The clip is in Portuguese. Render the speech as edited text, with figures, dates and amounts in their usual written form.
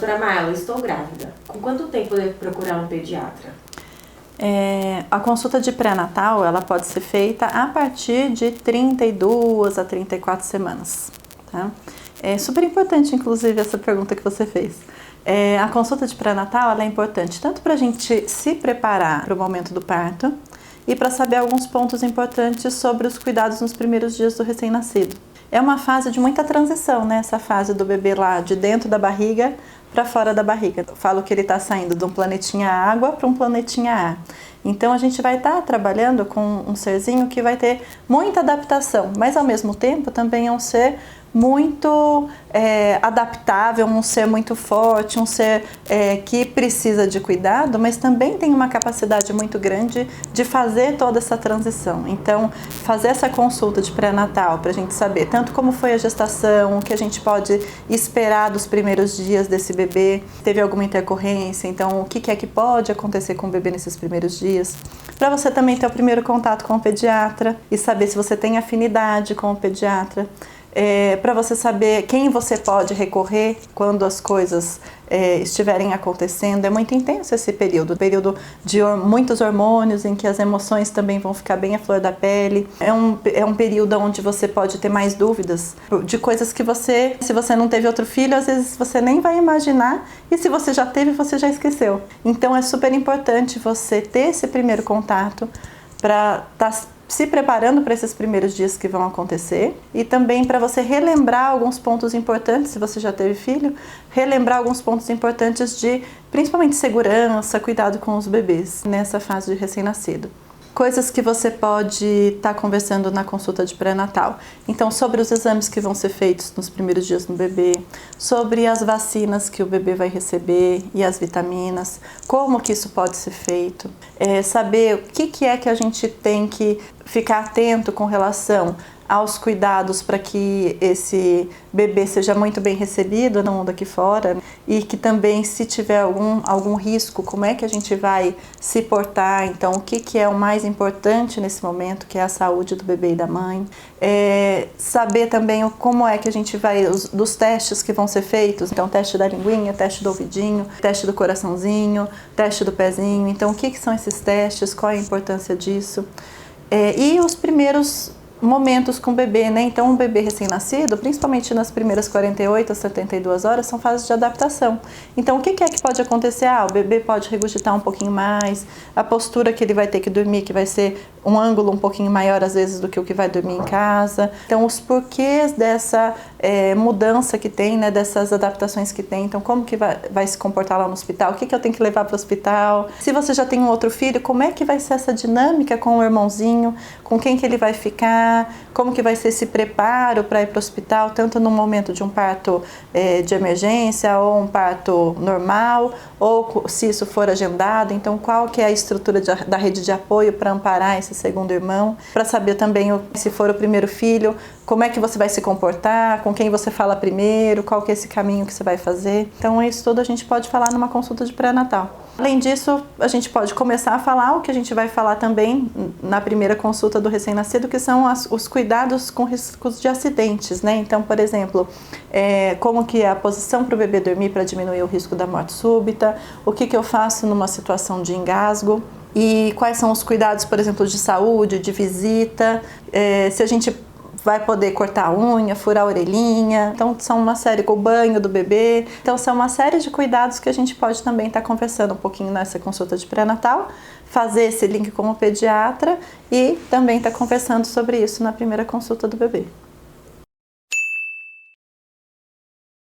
Doutora Maila, estou grávida. Com quanto tempo devo procurar um pediatra? A consulta de pré-natal, ela pode ser feita a partir de 32 a 34 semanas, tá? É super importante, inclusive, essa pergunta que você fez. A consulta de pré-natal, ela é importante tanto para a gente se preparar para o momento do parto e para saber alguns pontos importantes sobre os cuidados nos primeiros dias do recém-nascido. É uma fase de muita transição, né? Essa fase do bebê lá de dentro da barriga para fora da barriga. Eu falo que ele está saindo de um planetinha água para um planetinha ar. Então a gente vai estar trabalhando com um serzinho que vai ter muita adaptação, mas ao mesmo tempo também é um ser muito adaptável, um ser muito forte, um ser que precisa de cuidado, mas também tem uma capacidade muito grande de fazer toda essa transição. Então, fazer essa consulta de pré-natal para a gente saber tanto como foi a gestação, o que a gente pode esperar dos primeiros dias desse bebê, teve alguma intercorrência, então o que é que pode acontecer com o bebê nesses primeiros dias, para você também ter o primeiro contato com o pediatra e saber se você tem afinidade com o pediatra. Para você saber quem você pode recorrer quando as coisas estiverem acontecendo. É muito intenso esse período de muitos hormônios, em que as emoções também vão ficar bem à flor da pele. É um período onde você pode ter mais dúvidas de coisas que se você não teve outro filho, às vezes você nem vai imaginar, e se você já teve, você já esqueceu. Então é super importante você ter esse primeiro contato para estar se preparando para esses primeiros dias que vão acontecer, e também para você relembrar alguns pontos importantes, se você já teve filho, relembrar alguns pontos importantes de, principalmente, segurança, cuidado com os bebês nessa fase de recém-nascido. Coisas que você pode estar conversando na consulta de pré-natal. Então, sobre os exames que vão ser feitos nos primeiros dias no bebê, sobre as vacinas que o bebê vai receber e as vitaminas, como que isso pode ser feito, saber o que é que a gente tem que ficar atento com relação aos cuidados para que esse bebê seja muito bem recebido no mundo aqui fora, e que também, se tiver algum risco, como é que a gente vai se portar. Então, o que é o mais importante nesse momento, que é a saúde do bebê e da mãe. Saber também como é que a gente vai, dos testes que vão ser feitos. Então, teste da linguinha, teste do ouvidinho, teste do coraçãozinho, teste do pezinho. Então, o que são esses testes, qual é a importância disso. E os primeiros momentos com o bebê, né? Então, um bebê recém-nascido, principalmente nas primeiras 48 a 72 horas, são fases de adaptação. Então, o que é que pode acontecer? O bebê pode regurgitar um pouquinho mais, a postura que ele vai ter que dormir, que vai ser um ângulo um pouquinho maior, às vezes, do que o que vai dormir em casa. Então, os porquês dessa mudança que tem, né? Dessas adaptações que tem. Então, como que vai se comportar lá no hospital? O que eu tenho que levar para o hospital? Se você já tem um outro filho, como é que vai ser essa dinâmica com o irmãozinho? Com quem que ele vai ficar? Como que vai ser esse preparo para ir para o hospital, tanto no momento de um parto de emergência, ou um parto normal, ou se isso for agendado. Então, qual que é a estrutura da rede de apoio para amparar esse segundo irmão, para saber também, se for o primeiro filho, como é que você vai se comportar, com quem você fala primeiro, qual que é esse caminho que você vai fazer. Então, isso tudo a gente pode falar numa consulta de pré-natal. Além disso, a gente pode começar a falar o que a gente vai falar também na primeira consulta do recém-nascido, que são os cuidados com riscos de acidentes, né? Então, por exemplo, como que é a posição para o bebê dormir para diminuir o risco da morte súbita, o que eu faço numa situação de engasgo, e quais são os cuidados, por exemplo, de saúde, de visita, se a gente vai poder cortar a unha, furar a orelhinha. Então, são uma série, com o banho do bebê. Então, são uma série de cuidados que a gente pode também estar conversando um pouquinho nessa consulta de pré-natal, fazer esse link com o pediatra e também estar conversando sobre isso na primeira consulta do bebê.